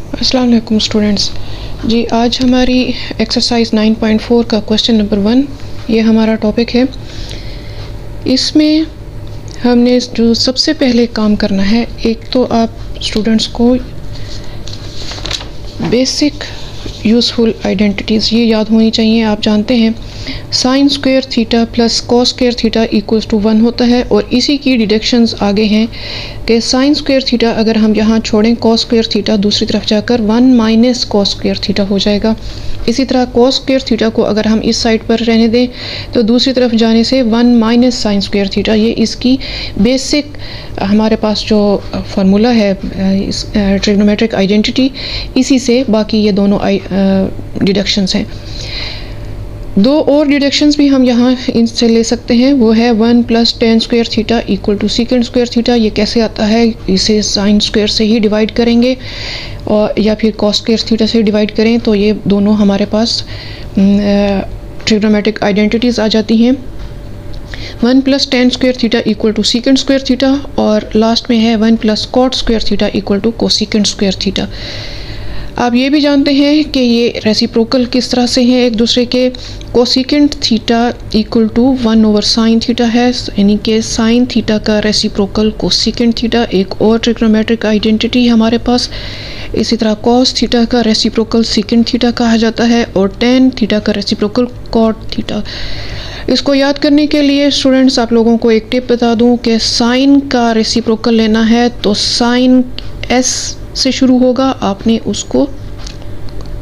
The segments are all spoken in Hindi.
अस्सलाम वालेकुम स्टूडेंट्स जी। आज हमारी एक्सरसाइज 9.4 का क्वेश्चन नंबर 1 ये हमारा टॉपिक है। इसमें हमने जो सबसे पहले काम करना है, एक तो आप स्टूडेंट्स को बेसिक यूज़फुल आइडेंटिटीज़ ये याद होनी चाहिए। आप जानते हैं sine square theta plus cos square theta equals to 1 होता है, और इसी की डिडक्शंस आगे हैं कि साइन स्क्वायर थीटा अगर हम यहाँ छोड़ें कॉस स्क्वायर थीटा दूसरी तरफ जाकर 1 माइनस कॉस स्क्वायर थीटा हो जाएगा। इसी तरह कॉस स्क्वायर थीटा को अगर हम इस साइड पर रहने दें तो दूसरी तरफ जाने से 1 माइनस साइन स्क्वायर थीटा, ये इसकी बेसिक हमारे पास जो फार्मूला है इस ट्रिग्नोमेट्रिक आइडेंटिटी, इसी से बाकी ये दोनों डिडक्शंस हैं। दो और डिडक्शंस भी हम यहाँ इनसे ले सकते हैं, वो है 1 plus tan square theta equal to secant square theta. ये कैसे आता है, इसे साइन स्क्वायर से ही डिवाइड करेंगे और या फिर कॉस स्क्वायर थीटा से डिवाइड करें तो ये दोनों हमारे पास ट्रिग्नोमेट्रिक आइडेंटिटीज़ आ जाती हैं। 1 plus tan square theta equal to secant square theta, और लास्ट में है 1 plus cot square theta equal to cosecant square theta. आप ये भी जानते हैं कि ये रेसिप्रोकल किस तरह से हैं एक दूसरे के। Cosecant theta equal to 1 over sine theta है, यानी कि साइन थीटा का रेसिप्रोकल कोसिकेंट थीटा, एक और ट्रिग्नोमेट्रिक आइडेंटिटी हमारे पास। इसी तरह कॉस थीटा का रेसिप्रोकल सीकेंट थीटा कहा जाता है, और टेन थीटा का रेसिप्रोकल कॉट थीटा। इसको याद करने के लिए स्टूडेंट्स आप लोगों को एक टिप बता दूं कि साइन का रेसिप्रोकल लेना है तो साइन एस से शुरू होगा, आपने उसको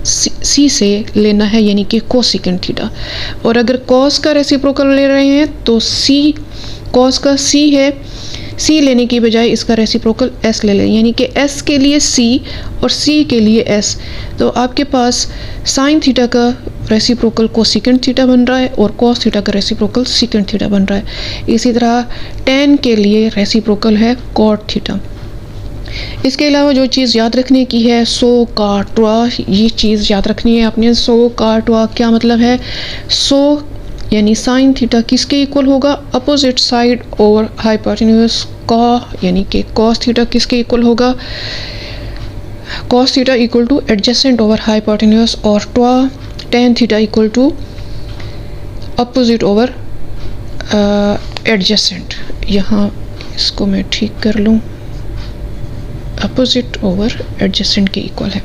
सी से लेना है, यानी कि कोसिकेंट थीटा। और अगर कॉस का रेसिप्रोकल ले रहे हैं तो सी, कॉस का सी है, सी लेने की बजाय इसका रेसिप्रोकल एस ले लें, यानी कि एस के लिए सी और सी के लिए एस। तो आपके पास साइन थीटा का रेसिप्रोकल कोसिकेंट थीटा बन रहा है और कॉस थीटा का रेसिप्रोकल सीकेंट थीटा बन रहा है। इसी तरह टेन के लिए रेसिप्रोकल है कॉट थीटा। इसके अलावा जो चीज़ याद रखने की है, सो का ट्वा, ये चीज़ याद रखनी है आपने। सो का ट्वा क्या मतलब है? सो यानी साइन थीटा किसके इक्वल होगा? अपोजिट साइड और हाइपोटेन्यूज का, यानी कि कॉस थीटा किसके इक्वल होगा? Cos theta equal to adjacent over hypotenuse, और ट्वा tan theta equal to opposite over adjacent. यहाँ इसको मैं ठीक कर लूँ, अपोजिट ओवर एडजेसेंट के इक्वल है।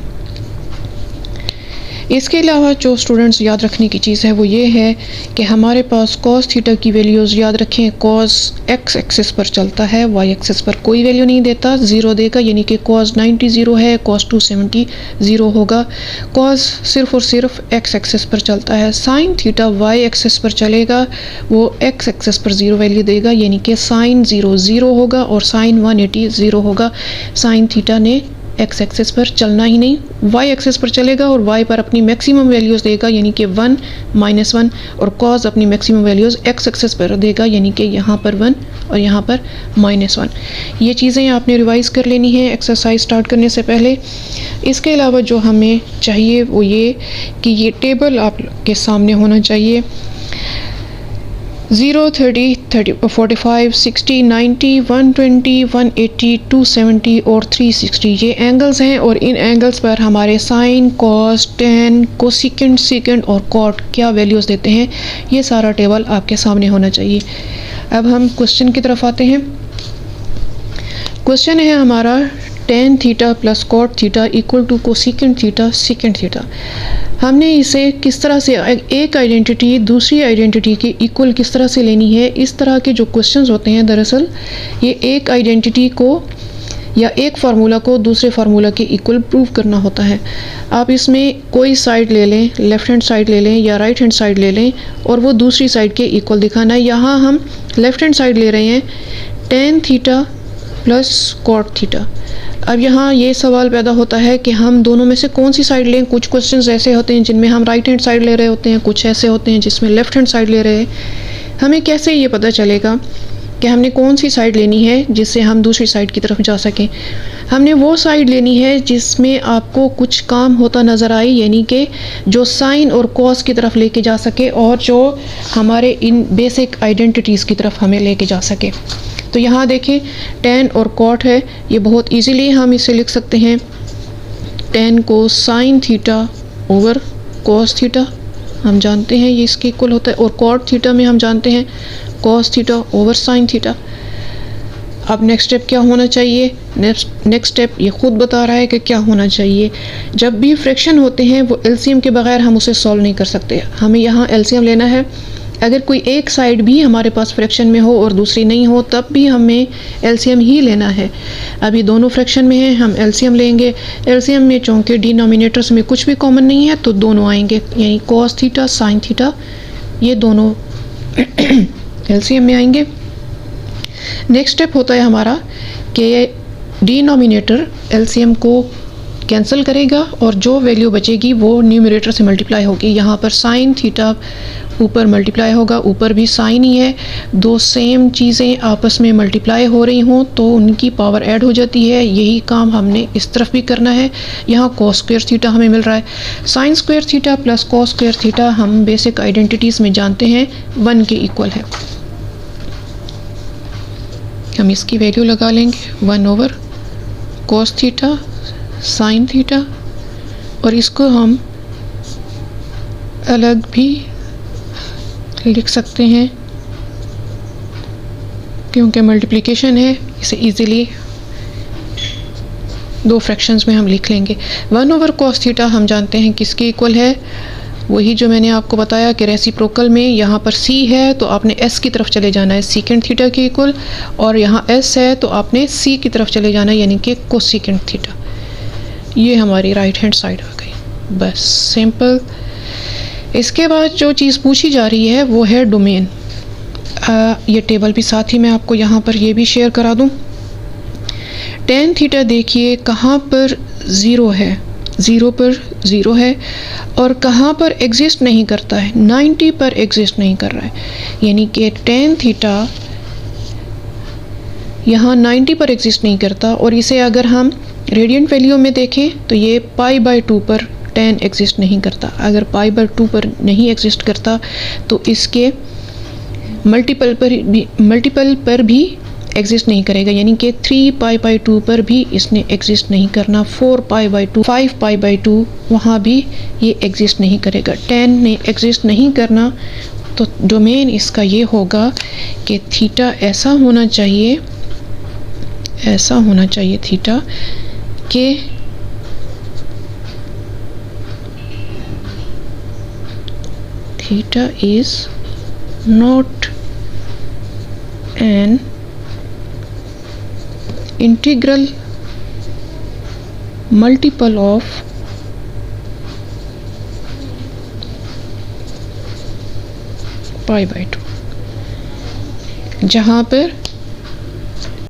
इसके अलावा जो स्टूडेंट्स याद रखने की चीज़ है वो ये है कि हमारे पास कॉस थीटा की वैल्यूज़ याद रखें। कॉस एक्स एक्सिस पर चलता है, वाई एक्सिस पर कोई वैल्यू नहीं देता, ज़ीरो देगा, यानी कि कॉस 90 ज़ीरो है, कॉस 270 ज़ीरो होगा। कॉस सिर्फ और सिर्फ एक्स एक्सिस पर चलता है। साइन थीटा वाई एक्सिस पर चलेगा, वो एक्स एक्सिस पर ज़ीरो वैल्यू देगा, यानी कि साइन 0 ज़ीरो होगा और साइन 180 ज़ीरो होगा। साइन थीटा ने एक्स एक्सिस पर चलना ही नहीं, वाई एक्सिस पर चलेगा और वाई पर अपनी मैक्सिमम वैल्यूज़ देगा, यानी कि 1 माइनस 1, और कॉस अपनी मैक्सिमम वैल्यूज़ एक्स एक्सिस पर देगा, यानी कि यहाँ पर 1 और यहाँ पर -1। ये चीज़ें आपने रिवाइज़ कर लेनी है एक्सरसाइज स्टार्ट करने से पहले। इसके अलावा जो हमें चाहिए वो ये कि ये टेबल आपके सामने होना चाहिए। 0, 30, 45, 60, 90, 120, 180, 270 और 360 ये एंगल्स हैं, और इन एंगल्स पर हमारे sine, cos, tan, cosecant, secant और कॉट क्या वैल्यूज़ देते हैं, ये सारा टेबल आपके सामने होना चाहिए। अब हम क्वेश्चन की तरफ आते हैं। क्वेश्चन है हमारा tan theta plus cot theta equal to cosecant theta secant theta. हमने इसे किस तरह से एक आइडेंटिटी दूसरी आइडेंटिटी के इक्वल किस तरह से लेनी है। इस तरह के जो क्वेश्चंस होते हैं, दरअसल ये एक आइडेंटिटी को या एक फार्मूला को दूसरे फार्मूला के इक्वल प्रूव करना होता है। आप इसमें कोई साइड ले लें, लेफ़्ट हैंड साइड ले लें या राइट हैंड साइड ले लें, और वो दूसरी साइड के इक्वल दिखाना है। यहाँ हम लेफ़्ट हैंड साइड ले रहे हैं, tan theta plus cot theta. अब यहाँ ये सवाल पैदा होता है कि हम दोनों में से कौन सी साइड लें। कुछ क्वेश्चंस ऐसे होते हैं जिनमें हम राइट हैंड साइड ले रहे होते हैं, कुछ ऐसे होते हैं जिसमें लेफ़्ट हैंड साइड ले रहे हैं। हमें कैसे ये पता चलेगा कि हमने कौन सी साइड लेनी है जिससे हम दूसरी साइड की तरफ जा सकें? हमने वो साइड लेनी है जिसमें आपको कुछ काम होता नज़र आए, यानी कि जो साइन और कॉस की तरफ लेके जा सके और जो हमारे इन बेसिक आइडेंटिटीज़ की तरफ हमें लेके जा सके। तो यहाँ देखें टेन और कॉट है, ये बहुत इजीली हम इसे लिख सकते हैं tan को sin theta over cos theta, हम जानते हैं ये इसके इक्वल होता है, और cot थीटा में हम जानते हैं cos theta over sin theta. अब नेक्स्ट स्टेप क्या होना चाहिए? नेक्स्ट स्टेप ये खुद बता रहा है कि क्या होना चाहिए। जब भी फ्रैक्शन होते हैं वो एलसीएम के बगैर हम उसे सॉल्व नहीं कर सकते, हमें यहाँ एलसीएम लेना है। अगर कोई एक साइड भी हमारे पास फ्रैक्शन में हो और दूसरी नहीं हो तब भी हमें एलसीएम ही लेना है। अभी दोनों फ्रैक्शन में हैं, हम एलसीएम लेंगे। एलसीएम में चूँकि डिनोमिनेटर्स में कुछ भी कॉमन नहीं है तो दोनों आएंगे, यानी cos थीटा sin थीटा ये दोनों एलसीएम में आएंगे। नेक्स्ट स्टेप होता है हमारा कि डिनोमिनेटर एलसीएम को कैंसिल करेगा और जो वैल्यू बचेगी वो न्यूमरेटर से मल्टीप्लाई होगी। यहाँ पर sin थीटा ऊपर मल्टीप्लाई होगा, ऊपर भी sin ही है, दो सेम चीज़ें आपस में मल्टीप्लाई हो रही हों तो उनकी पावर ऐड हो जाती है। यही काम हमने इस तरफ भी करना है। यहाँ cos स्क्वायर थीटा हमें मिल रहा है, sin square theta plus cos square theta हम बेसिक आइडेंटिटीज़ में जानते हैं 1 के इक्वल है। हम इसकी वैल्यू लगा लेंगे 1 over cos theta sin theta, और इसको हम अलग भी लिख सकते हैं क्योंकि मल्टीप्लिकेशन है, इसे इजीली दो फ्रैक्शंस में हम लिख लेंगे। 1 ओवर cos थीटा हम जानते हैं किसके इक्वल है, वही जो मैंने आपको बताया कि रेसिप्रोकल में यहाँ पर c है तो आपने s की तरफ चले जाना है सीकेंट थीटा के इक्वल, और यहाँ s है तो आपने c की तरफ चले जाना है यानी कि कोसेकेंट थीटा। ये हमारी राइट हैंड साइड आ गई, बस सिंपल। इसके बाद जो चीज़ पूछी जा रही है वो है डोमेन। ये टेबल भी साथ ही मैं आपको यहाँ पर ये भी शेयर करा दूँ। tan थीटा देखिए कहाँ पर ज़ीरो है, ज़ीरो पर ज़ीरो है, और कहाँ पर एग्जिस्ट नहीं करता है, 90 पर एग्जिस्ट नहीं कर रहा है, यानी कि tan थीटा यहाँ 90 पर एग्जिस्ट नहीं करता। और इसे अगर हम रेडियंट वैल्यू में देखें तो ये π/2 पर tan एग्जिस्ट नहीं करता। अगर π/2 पर नहीं एग्जिस्ट करता तो इसके मल्टीपल पर भी एग्जिस्ट नहीं करेगा, यानी कि 3π/2 पर भी इसने एग्जिस्ट नहीं करना, 4π/2 5π/2 वहाँ भी ये एग्जिस्ट नहीं करेगा। tan ने एग्जिस्ट नहीं करना तो डोमेन इसका ये होगा कि थीटा ऐसा होना चाहिए थीटा कि theta is not an integral multiple of π/2, जहाँ पर